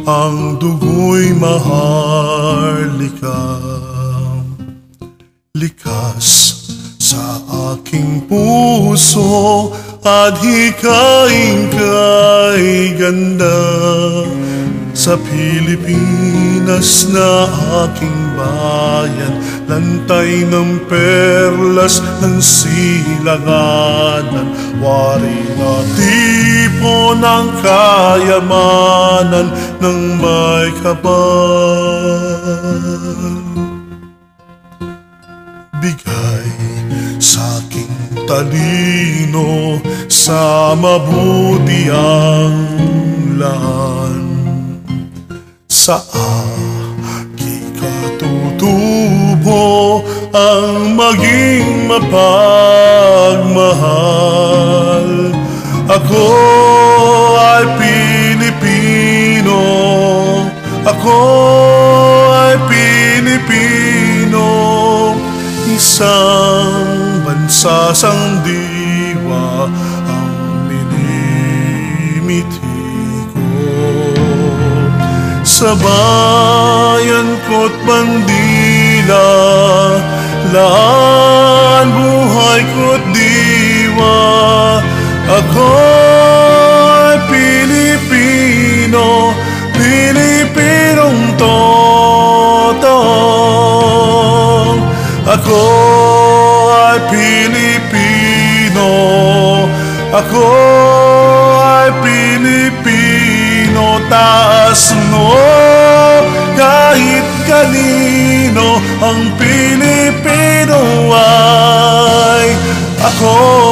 ang dugo'y maharlika. Likas sa aking puso at hikaing kay ganda. Sa Pilipinas na aking bayan, lantay ng perlas ng silanganan, wari na tipo ng kayamanan ng may kapal. Bigay sa'king talino sa mabuti ang laan. Sa aking katutubo ang maging mapagmahal. Ako ay Pilipino, ako ay Pilipino, isang bansa sang diwa ang minimiti ko. Sa bayan ko't bandila, laan buhay ko't diwa. Ako ay Pilipino, Pilipinong totoo. Ako ay Pilipino, ako ay Pilipino, taas mo kahit kanino. Ang Pilipino ay ako.